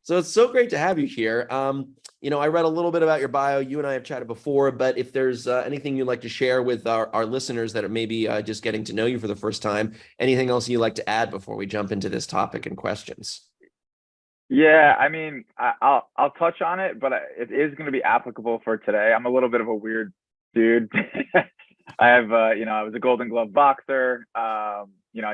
So it's so great to have you here. I read a little bit about your bio. You and I have chatted before, but if there's anything you'd like to share with our listeners that are maybe just getting to know you for the first time, anything else you'd like to add before we jump into this topic and questions? Yeah, I mean, I'll touch on it, but it is going to be applicable for today. I'm a little bit of a weird dude. I have, I was a Golden Glove boxer. I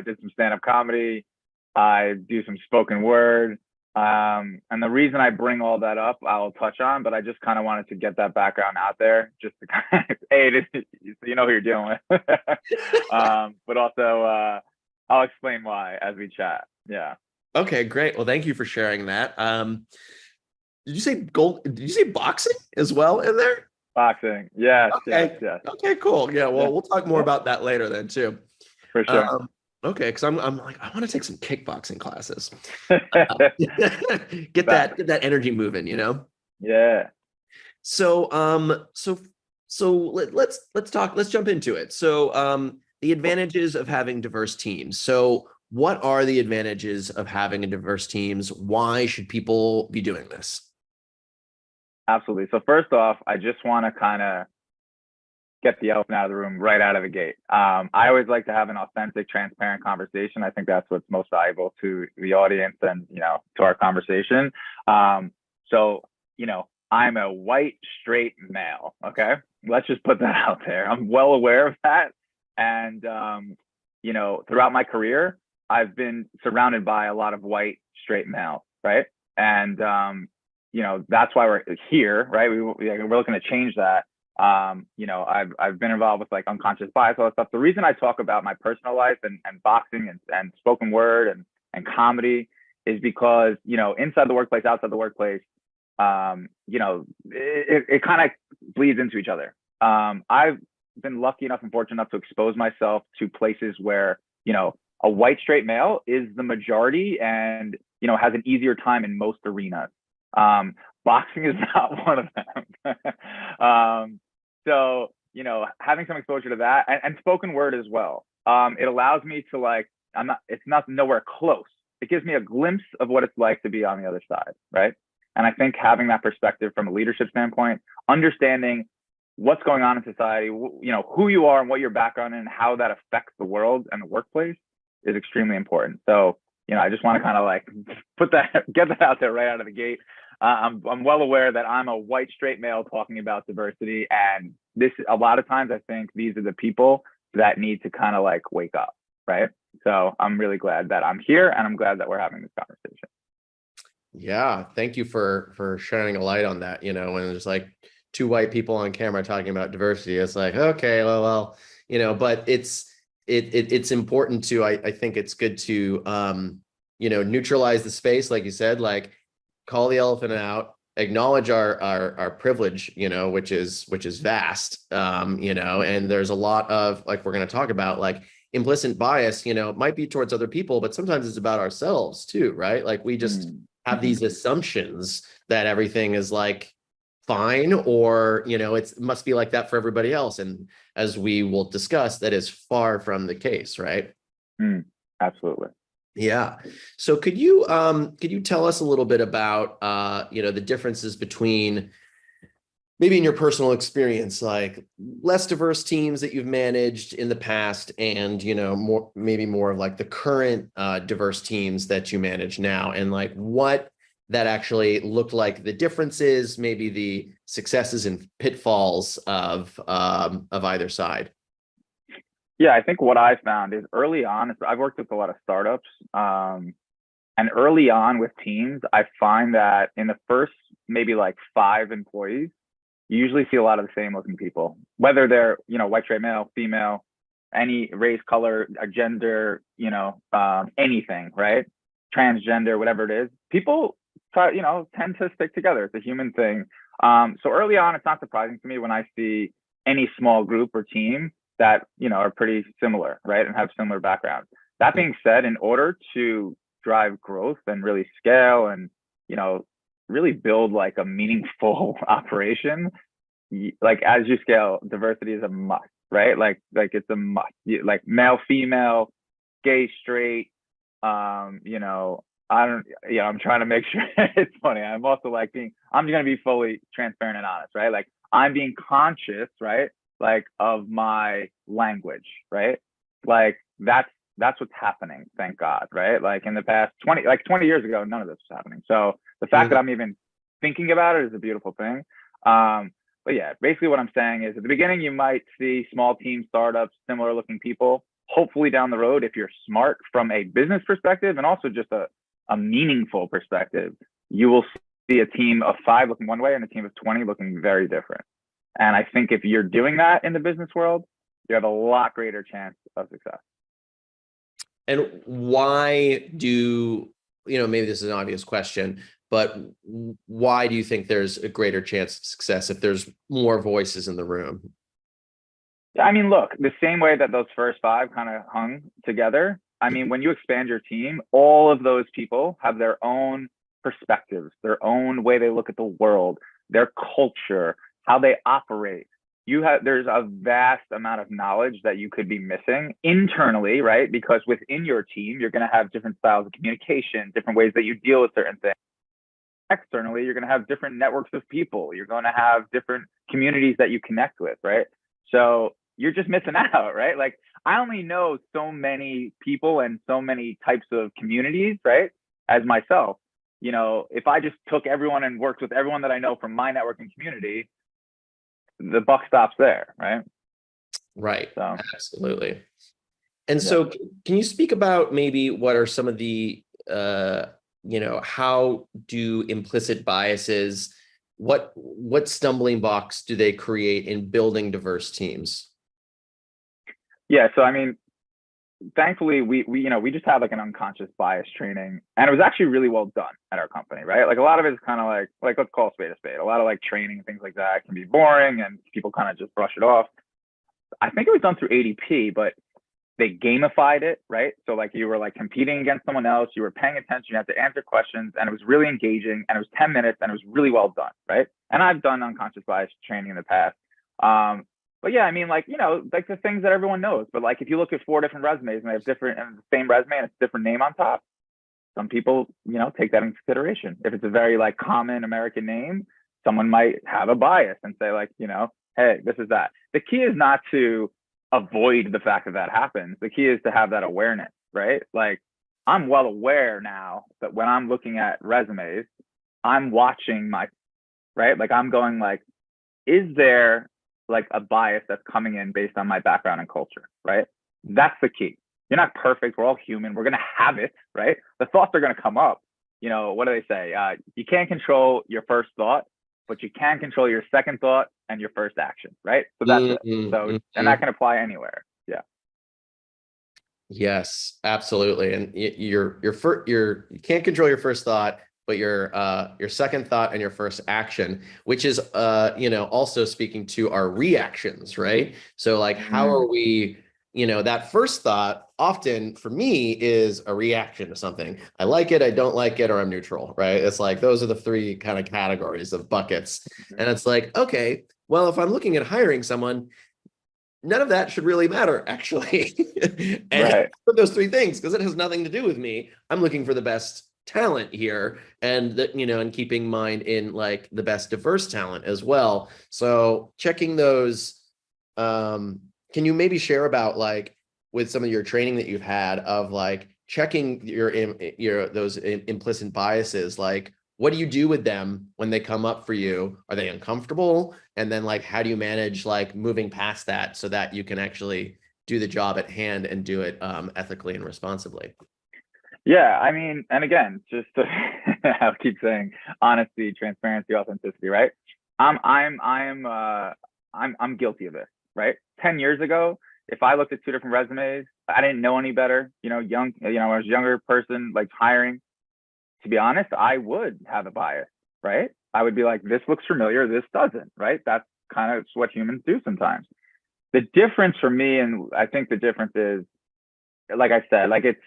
did some stand-up comedy. I do some spoken word. And the reason I bring all that up, I'll touch on, but I just kind of wanted to get that background out there, just to kind of, so you know who you're dealing with. But also, I'll explain why as we chat. Yeah. Okay, great. Well, thank you for sharing that. Did you say gold? Did you say boxing as well in there? Boxing. Yes, yes, Okay. yes. Okay, cool. Yeah, Yeah, well, we'll talk more yeah, about that later then too. for sure. Okay, because I'm like, I want to take some kickboxing classes. Facts. Get that energy moving. Yeah. So let's talk, let's jump into it. So the advantages of having diverse teams. So what are the advantages of having a diverse teams? Why should people be doing this? Absolutely. So first off, I just want to kind of get the elephant out of the room right out of the gate. I always like to have an authentic, transparent conversation. I think that's what's most valuable to the audience and, to our conversation. So, I'm a white, straight male. Okay. Let's just put that out there. I'm well aware of that. And, throughout my career, I've been surrounded by a lot of white, straight males. Right. And, that's why we're here. Right. We're looking to change that. I've been involved with like unconscious bias, all that stuff. The reason I talk about my personal life and boxing and spoken word and comedy is because, inside the workplace, outside the workplace, it kind of bleeds into each other. I've been lucky enough and fortunate enough to expose myself to places where, a white straight male is the majority and, has an easier time in most arenas. Boxing is not one of them. So, having some exposure to that and spoken word as well. It allows me to it's not nowhere close. It gives me a glimpse of what it's like to be on the other side. Right. And I think having that perspective from a leadership standpoint, understanding what's going on in society, who you are and what your background and how that affects the world and the workplace is extremely important. So, I just want to kind of get that out there right out of the gate. I'm well aware that I'm a white straight male talking about diversity, and this a lot of times I think these are the people that need to kind of wake up, right? So I'm really glad that I'm here, and I'm glad that we're having this conversation. Yeah, thank you for shining a light on that. When there's like two white people on camera talking about diversity, it's like, okay, well, but it's important to, I think it's good to neutralize the space, like you said, like call the elephant out, acknowledge our privilege, which is vast, and there's a lot of, like we're going to talk about, like implicit bias, might be towards other people, but sometimes it's about ourselves too, right? Like we just have these assumptions that everything is like fine, or it must be like that for everybody else, and as we will discuss, that is far from the case, right? Absolutely. Yeah. So could you tell us a little bit about the differences between, maybe in your personal experience, like less diverse teams that you've managed in the past and more of like the current diverse teams that you manage now, and like what that actually looked like, the differences, maybe the successes and pitfalls of either side? Yeah, I think what I found is early on, I've worked with a lot of startups, and early on with teams, I find that in the first maybe like 5 employees, you usually see a lot of the same looking people, whether they're, white, straight, male, female, any race, color, gender, anything, right? Transgender, whatever it is. People try, tend to stick together. It's a human thing. So early on, it's not surprising to me when I see any small group or team that, are pretty similar, right? And have similar backgrounds. That being said, in order to drive growth and really scale and, really build like a meaningful operation, like as you scale, diversity is a must, right? Like it's a must. Like male, female, gay, straight, I don't, I'm trying to make sure it's funny. I'm also like I'm going to be fully transparent and honest, right? Like I'm being conscious, right? Like of my language, right? Like that's what's happening. Thank God, right? Like in the past 20 years ago, none of this was happening. So the fact that I'm even thinking about it is a beautiful thing. But yeah, basically what I'm saying is at the beginning, you might see small team startups, similar looking people. Hopefully down the road, if you're smart from a business perspective and also just a meaningful perspective, you will see a team of 5 looking one way and a team of 20 looking very different. And I think if you're doing that in the business world, you have a lot greater chance of success. And why do, maybe this is an obvious question, but why do you think there's a greater chance of success if there's more voices in the room? I mean, look, the same way that those first 5 kind of hung together. I mean, when you expand your team, all of those people have their own perspectives, their own way they look at the world, their culture, how they operate. There's a vast amount of knowledge that you could be missing internally, right? Because within your team, you're going to have different styles of communication, different ways that you deal with certain things. Externally, you're going to have different networks of people. You're going to have different communities that you connect with, right? So you're just missing out, right? Like I only know so many people and so many types of communities, right? As myself, if I just took everyone and worked with everyone that I know from my networking community, the buck stops there, right? Right. So, Absolutely. And yeah. so can you speak about maybe what are some of the, how do implicit biases, what stumbling blocks do they create in building diverse teams? Yeah. So, I mean, thankfully we just had like an unconscious bias training and it was actually really well done at our company, right? Like a lot of it is kind of like let's call a spade a spade. A lot of like training and things like that can be boring and people kind of just brush it off. I think it was done through ADP, but they gamified it, right? So like you were like competing against someone else, you were paying attention, you had to answer questions, and it was really engaging, and it was 10 minutes, and it was really well done, right? And I've done unconscious bias training in the past. But yeah, I mean, like, like the things that everyone knows. But like if you look at 4 different resumes and they have different and the same resume and it's a different name on top, some people, take that into consideration. If it's a very like common American name, someone might have a bias and say like, hey, this is that. The key is not to avoid the fact that happens. The key is to have that awareness, right? Like I'm well aware now that when I'm looking at resumes, I'm watching right? Like I'm going like, is there like a bias that's coming in based on my background and culture, right? That's the key. You're not perfect. We're all human. We're going to have it, right? The thoughts are going to come up. What do they say? You can't control your first thought, but you can control your second thought and your first action, right? So that's it. So, and that can apply anywhere. Yeah. Yes, absolutely. And you can't control your first thought, but your second thought and your first action, which is also speaking to our reactions, right? So like how are we, that first thought often for me is a reaction to something. I like it, I don't like it, or I'm neutral, right? It's like those are the 3 kind of categories of buckets. And it's like, okay, well, if I'm looking at hiring someone, none of that should really matter, actually. And Right. for those 3 things, because it has nothing to do with me. I'm looking for the best talent here, and that, and keeping mind in like the best diverse talent as well. So checking those, can you maybe share about like with some of your training that you've had of like checking your those implicit biases, like what do you do with them when they come up for you? Are they uncomfortable? And then like, how do you manage like moving past that so that you can actually do the job at hand and do it ethically and responsibly? Yeah, I mean, and again, just to, I'll keep saying honesty, transparency, authenticity, right? I'm guilty of this, right? 10 years ago, if I looked at 2 different resumes, I didn't know any better, I was a younger person, like hiring. To be honest, I would have a bias, right? I would be like, this looks familiar, this doesn't, right? That's kind of what humans do sometimes. The difference for me, and I think the difference is, like I said, like it's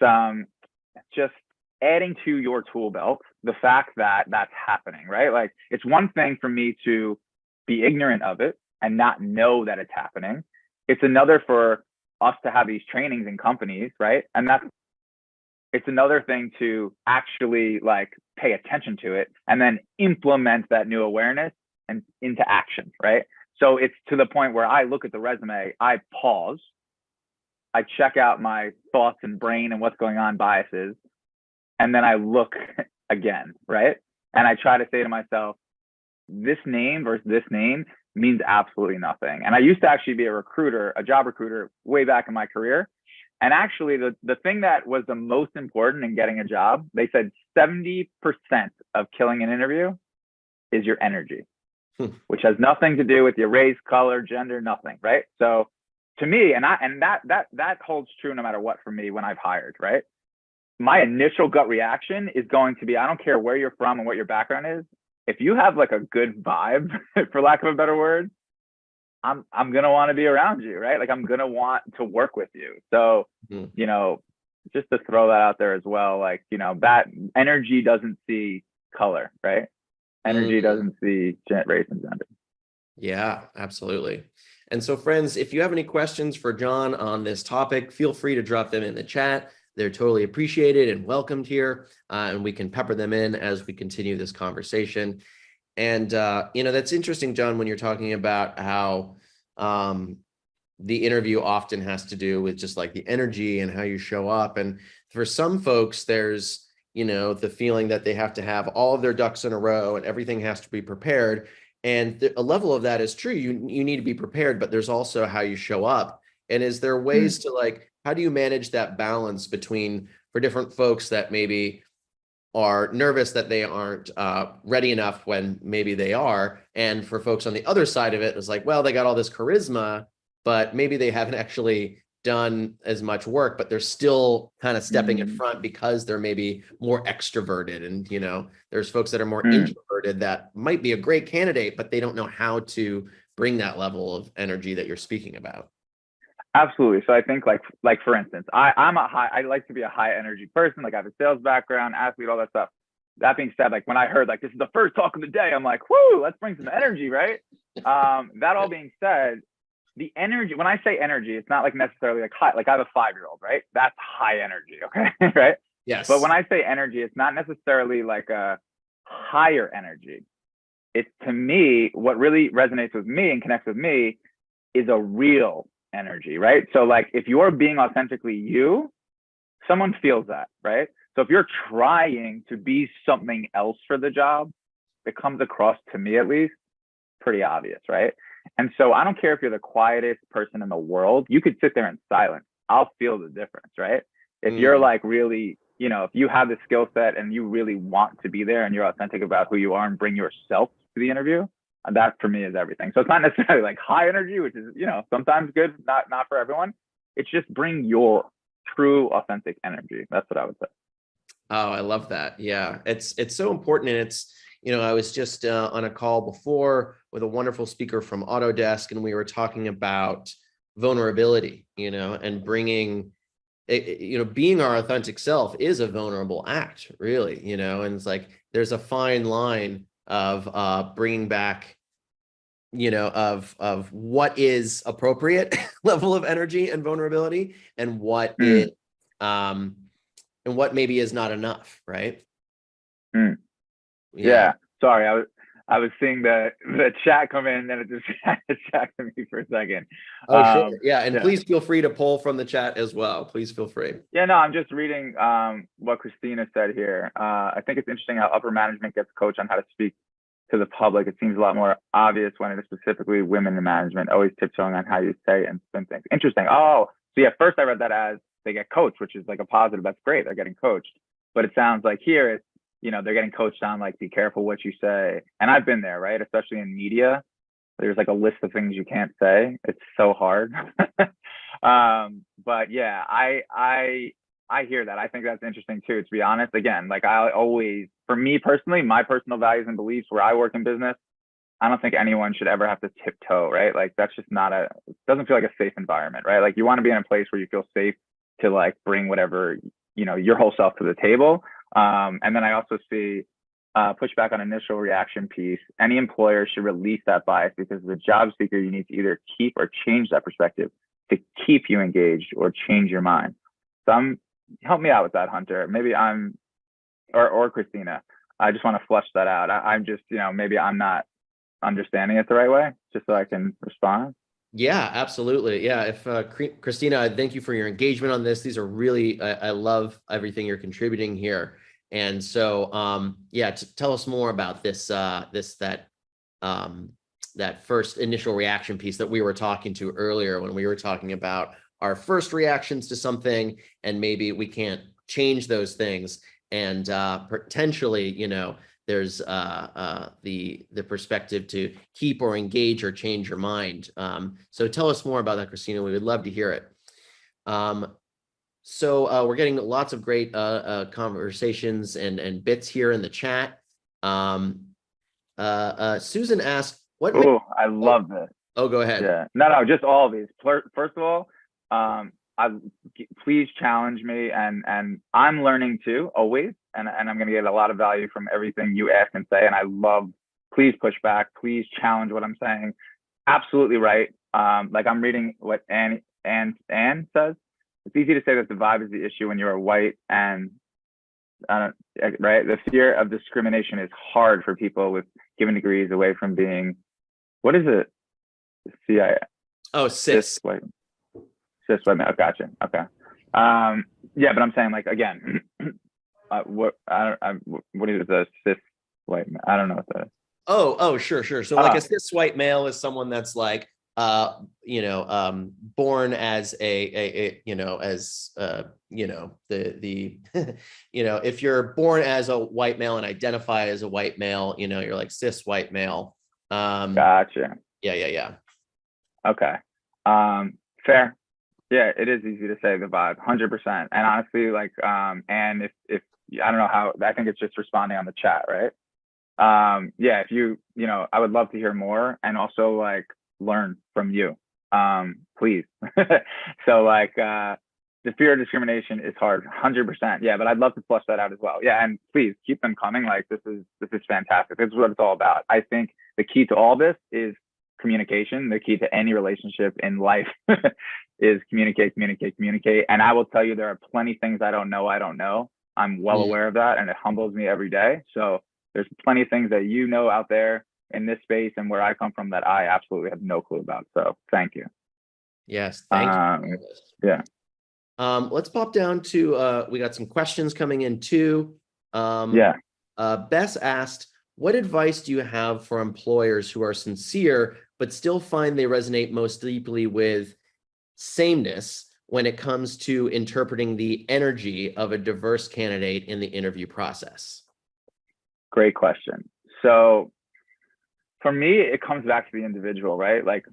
just adding to your tool belt the fact that that's happening, right? Like it's one thing for me to be ignorant of it and not know that it's happening. It's another for us to have these trainings in companies, right? And that's It's another thing to actually like pay attention to it and then implement that new awareness and into action, right? So it's to the point where I look at the resume, I pause, I check out my thoughts and brain and what's going on, biases, and then I look again, right? And I try to say to myself, this name versus this name means absolutely nothing. And I used to actually be a recruiter, a job recruiter, way back in my career. And actually, the thing that was the most important in getting a job, they said 70% of killing an interview is your energy, which has nothing to do with your race, color, gender, nothing, right? So to me, and that holds true no matter what for me when I've hired, right? My initial gut reaction is going to be, I don't care where you're from and what your background is. If you have like a good vibe, for lack of a better word, I'm gonna want to be around you, right? Like I'm gonna want to work with you. So, you know, just to throw that out there as well, like, you know, that energy doesn't see color, right? Energy doesn't see race and gender. Yeah, absolutely. And so, friends, if you have any questions for John on this topic, feel free to drop them in the chat. They're totally appreciated and welcomed here, and we can pepper them in as we continue this conversation. And, you know, that's interesting, John, when you're talking about how the interview often has to do with just like the energy and how you show up. And for some folks, there's, you know, the feeling that they have to have all of their ducks in a row and everything has to be prepared. And a level of that is true. You need to be prepared, but there's also how you show up. And is there ways to like, how do you manage that balance between, for different folks that maybe are nervous that they aren't ready enough when maybe they are, and for folks on the other side of it, it's like, well, they got all this charisma, but maybe they haven't actually done as much work, but they're still kind of stepping in front because they're maybe more extroverted. And, you know, there's folks that are more introverted that might be a great candidate, but they don't know how to bring that level of energy that you're speaking about. Absolutely. So I think like for instance, I like to be a high energy person. Like I have a sales background, athlete, all that stuff. That being said, like when I heard like this is the first talk of the day, I'm like, whoo, let's bring some energy, right? That all being said, the energy, when I say energy, it's not like necessarily like high, like I have a 5-year-old, right? That's high energy, okay? Right? Yes. But when I say energy, it's not necessarily like a higher energy. It's, to me, what really resonates with me and connects with me is a real energy, right? So like if you're being authentically you, someone feels that, right? So if you're trying to be something else for the job, it comes across, to me at least, pretty obvious, right? And so I don't care if you're the quietest person in the world, you could sit there in silence. I'll feel the difference, right? If you're like really, you know, if you have the skill set and you really want to be there and you're authentic about who you are and bring yourself to the interview, that for me is everything. So it's not necessarily like high energy, which is, you know, sometimes good, not for everyone. It's just bring your true authentic energy. That's what I would say. Oh, I love that. Yeah, it's so important. And it's, you know, I was just on a call before with a wonderful speaker from Autodesk, and we were talking about vulnerability, you know, and bringing, you know, being our authentic self is a vulnerable act, really, you know, and it's like there's a fine line of bringing back, you know, of what is appropriate level of energy and vulnerability, and what is and what maybe is not enough, right? Yeah. Sorry, I was seeing the chat come in, and then it just distracted me for a second. Oh, sure. Yeah, and please feel free to pull from the chat as well. Please feel free. Yeah, no, I'm just reading what Christina said here. I think it's interesting how upper management gets coached on how to speak to the public. It seems a lot more obvious when it is specifically women in management, always tiptoeing on how you say and spin things. Interesting. Oh, so yeah, first I read that as they get coached, which is like a positive. That's great. They're getting coached. But it sounds like here it's, you know, they're getting coached on like, be careful what you say. And I've been there, right? Especially in media. There's like a list of things you can't say. It's so hard. But yeah, I hear that. I think that's interesting too, to be honest. Again, like I always, for me personally, my personal values and beliefs where I work in business, I don't think anyone should ever have to tiptoe, right? Like that's just not it doesn't feel like a safe environment, right? Like you want to be in a place where you feel safe to like bring whatever, you know, your whole self to the table. And then I also see pushback on initial reaction piece. Any employer should release that bias, because as a job seeker, you need to either keep or change that perspective to keep you engaged or change your mind. Some help me out with that, Hunter. Maybe or Christina. I just want to flush that out. I'm just, maybe I'm not understanding it the right way, just so I can respond. Yeah, absolutely. Yeah. If Christina, thank you for your engagement on this. These are really, I love everything you're contributing here. And so, yeah, tell us more about this, that first initial reaction piece that we were talking to earlier when we were talking about our first reactions to something, and maybe we can't change those things. And potentially, there's the perspective to keep or engage or change your mind. So tell us more about that, Christina. We would love to hear it. So we're getting lots of great conversations and bits here in the chat. Susan asked, "What?" Oh, I love this. Oh, go ahead. Yeah, no, just all of these. First of all, I please challenge me, and I'm learning too, always, and I'm going to get a lot of value from everything you ask and say. And I love, please push back, please challenge what I'm saying. Absolutely right. Like I'm reading what Anne says. It's easy to say that the vibe is the issue when you're white, and right. The fear of discrimination is hard for people with given degrees away from being, what is it? CIA. Oh, cis. White. Cis white male. Gotcha. Okay. Yeah, but I'm saying, like, again, what is a cis white male? I don't know what that is. Oh, sure. So like a cis white male is someone that's like, born as if you're born as a white male and identify as a white male, you're like cis white male. Gotcha. Yeah. Okay. Fair. Yeah, it is easy to say the vibe, 100%. And honestly, like, and if I don't know how, I think it's just responding on the chat, right? Yeah, if I would love to hear more, and also like learn from you, please. So like, the fear of discrimination is hard, 100%. Yeah, but I'd love to flush that out as well. Yeah, and please keep them coming. Like, this is fantastic. This is what it's all about. I think the key to all this is communication. The key to any relationship in life is communicate. And I will tell you, there are plenty of things I don't know. I'm well aware of that, and it humbles me every day. So there's plenty of things that out there in this space and where I come from that I absolutely have no clue about. So thank you. Yes, thank you. Yeah. Let's pop down to we got some questions coming in too. Bess asked, what advice do you have for employers who are sincere but still find they resonate most deeply with sameness when it comes to interpreting the energy of a diverse candidate in the interview process? Great question. So for me, it comes back to the individual, right? Like,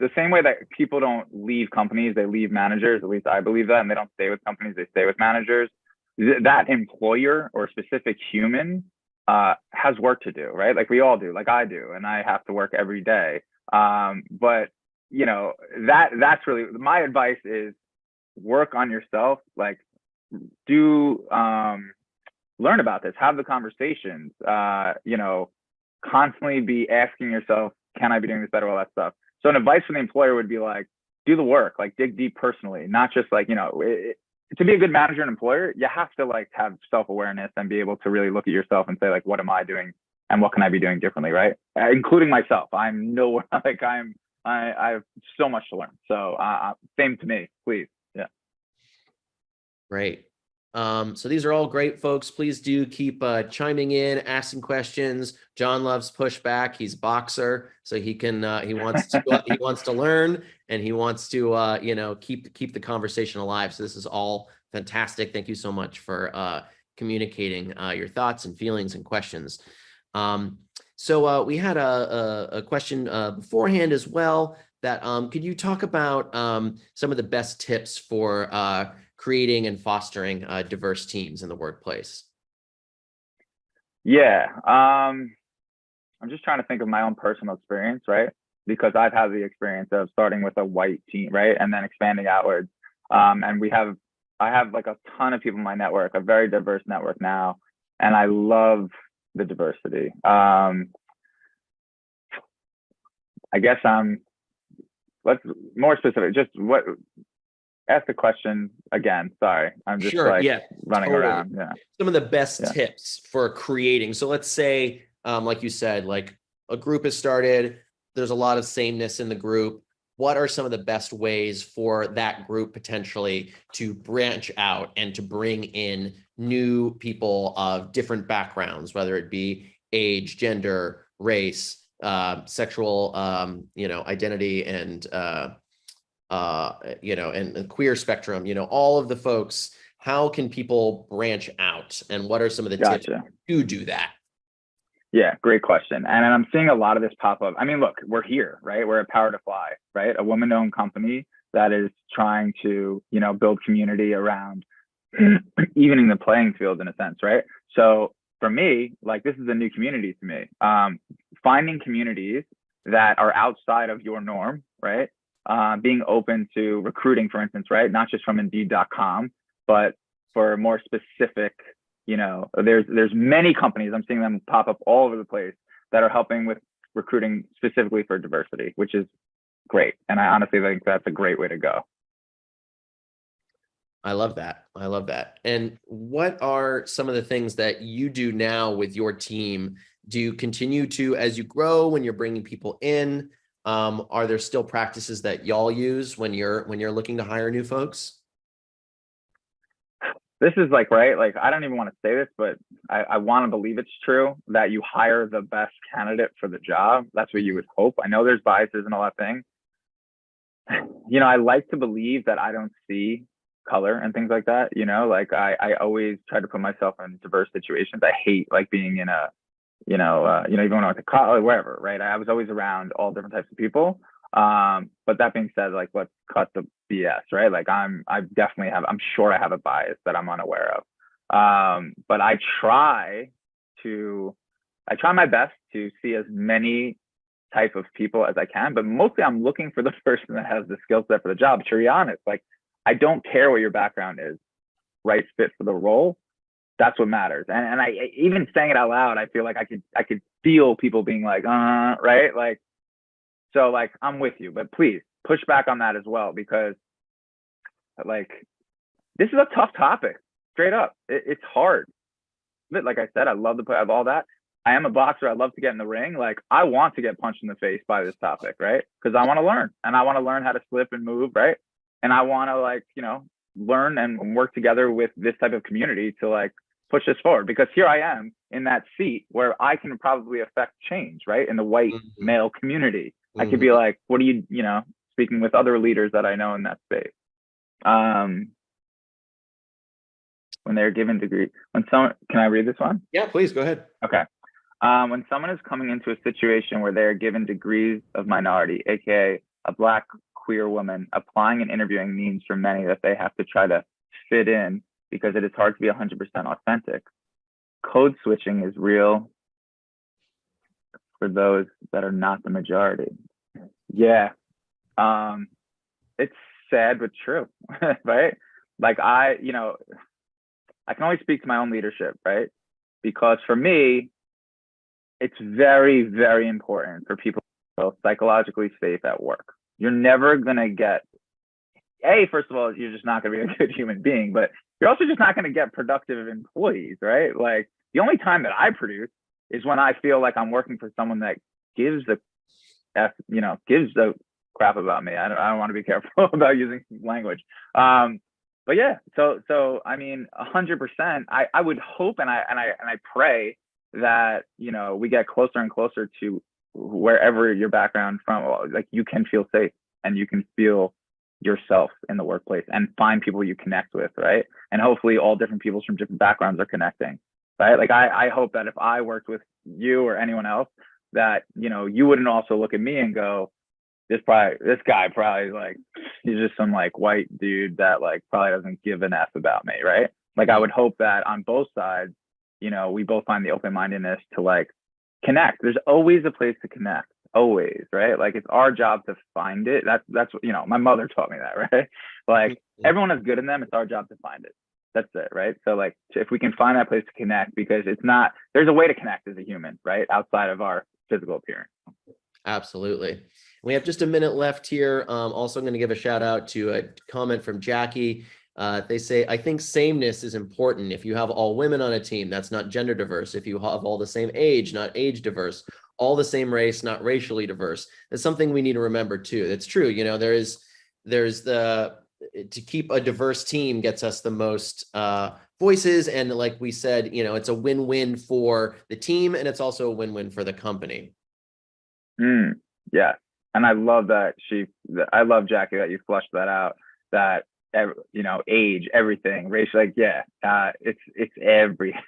the same way that people don't leave companies, they leave managers. At least I believe that. And they don't stay with companies, they stay with managers. That employer or specific human has work to do, right? Like we all do, like I do, and I have to work every day. But that's really my advice is work on yourself. Like, do learn about this, have the conversations, constantly be asking yourself, can I be doing this better? All that stuff. So an advice from the employer would be like, do the work, like dig deep personally, not just like, to be a good manager and employer, you have to like have self-awareness and be able to really look at yourself and say like, what am I doing and what can I be doing differently, right? Including myself. I'm nowhere, like I have so much to learn. So same to me, please. Yeah. Great. So these are all great, folks. Please do keep chiming in, asking questions. John loves pushback. He's a boxer, so he can he wants to learn, and he wants to keep the conversation alive. So this is all fantastic. Thank you so much for communicating your thoughts and feelings and questions. So we had a question beforehand as well. That could you talk about some of the best tips for creating and fostering diverse teams in the workplace? Yeah. I'm just trying to think of my own personal experience, right? Because I've had the experience of starting with a white team, right? And then expanding outwards. And I have like a ton of people in my network, a very diverse network now. And I love the diversity. I guess let's more specific, just ask the question again. Sorry. I'm just Sure. like Yeah, running totally. around. Yeah. Some of the best Yeah. tips for creating. So let's say, like you said, like a group has started, there's a lot of sameness in the group. What are some of the best ways for that group potentially to branch out and to bring in new people of different backgrounds, whether it be age, gender, race, sexual, identity, and and queer spectrum, all of the folks. How can people branch out, and what are some of the tips Gotcha. to do that? Yeah, great question. And I'm seeing a lot of this pop up. I mean, look, we're here, right? We're at Power to Fly, right? A woman-owned company that is trying to, build community around evening the playing field in a sense, right? So for me, like this is a new community to me. Finding communities that are outside of your norm, right? Being open to recruiting, for instance, right? Not just from Indeed.com, but for more specific, there's many companies, I'm seeing them pop up all over the place that are helping with recruiting specifically for diversity, which is great. And I honestly think that's a great way to go. I love that. I love that. And what are some of the things that you do now with your team? Do you continue to, as you grow, when you're bringing people in, are there still practices that y'all use when you're looking to hire new folks? This is like, right? Like, I don't even want to say this, but I want to believe it's true that you hire the best candidate for the job. That's what you would hope. I know there's biases and all that thing. I like to believe that I don't see color and things like that. Like I always try to put myself in diverse situations. I hate like being in a, even when I went to college, wherever, right? I was always around all different types of people. But that being said, like let's cut the BS, right? Like I'm sure I have a bias that I'm unaware of. But I try my best to see as many type of people as I can, but mostly I'm looking for the person that has the skill set for the job. To be honest, like I don't care what your background is, right fit for the role. That's what matters. And I even saying it out loud, I feel like I could feel people being like, right? Like, so like I'm with you, but please push back on that as well, because like this is a tough topic, straight up. It's hard. But like I said, I love to play all that. I am a boxer. I love to get in the ring. Like I want to get punched in the face by this topic, right? Because I want to learn, and I want to learn how to slip and move, right? And I want to learn and work together with this type of community to like push this forward. Because here I am in that seat where I can probably affect change, right? In the white male community, I could be like, what do you, speaking with other leaders that I know in that space. When they're given degree, can I read this one? Yeah, please go ahead. Okay. When someone is coming into a situation where they are given degrees of minority, aka a Black queer woman, applying and interviewing means for many that they have to try to fit in because it is hard to be 100% authentic. Code switching is real for those that are not the majority. Yeah. It's sad but true, right? Like I can only speak to my own leadership, right? Because for me, it's very, very important for people to feel psychologically safe at work. You're never gonna get, first of all, you're just not gonna be a good human being, but you're also just not gonna get productive employees, right? Like the only time that I produce is when I feel like I'm working for someone that gives the crap about me. I don't want to be careful about using language. But yeah, so I mean, 100%. I would hope and I pray that we get closer and closer to wherever your background from, like you can feel safe and you can feel yourself in the workplace and find people you connect with, right? And hopefully all different people from different backgrounds are connecting, right? Like I hope that if I worked with you or anyone else, that you wouldn't also look at me and go, this guy probably like he's just some like white dude that like probably doesn't give an F about me, right? Like I would hope that on both sides, we both find the open-mindedness to like connect. There's always a place to connect, always, right? Like it's our job to find it. That's what my mother taught me that, right? Like everyone is good in them. It's our job to find it. That's it, right? So like if we can find that place to connect, because there's a way to connect as a human, right? Outside of our physical appearance. Absolutely. We have just a minute left here. Also, I'm going to give a shout out to a comment from Jackie. They say, I think sameness is important. If you have all women on a team, that's not gender diverse. If you have all the same age, not age diverse, all the same race, not racially diverse. That's something we need to remember too. That's true. You know, there's to keep a diverse team gets us the most voices. And like we said, you know, it's a win-win for the team and it's also a win-win for the company. Yeah. And I love that I love Jackie that you flushed that out, that, you know, age, everything, race, like, yeah, it's everything.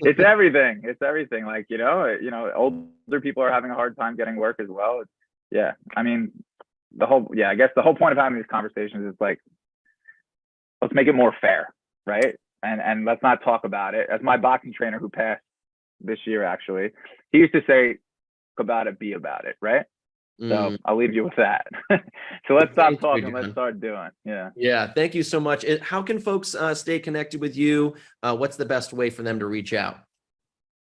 It's everything. It's everything. Like, you know, older people are having a hard time getting work as well. Yeah. I mean, I guess the whole point of having these conversations is like, let's make it more fair, right? And let's not talk about it. As my boxing trainer who passed this year, actually, he used to say, about it, be about it, right? So I'll leave you with that. So let's stop talking. Let's start doing. Yeah. Yeah. Thank you so much. How can folks stay connected with you? What's the best way for them to reach out?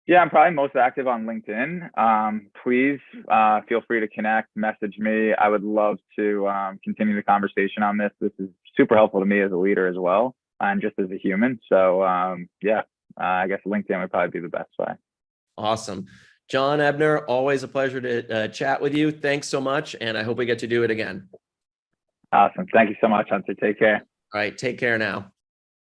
Yeah, I'm probably most active on LinkedIn. Please feel free to connect, message me. I would love to continue the conversation on this. This is super helpful to me as a leader as well, and just as a human. So yeah, I guess LinkedIn would probably be the best way. Awesome. Job Ebner, always a pleasure to chat with you. Thanks so much. And I hope we get to do it again. Awesome. Thank you so much, Hunter. Take care. All right. Take care now.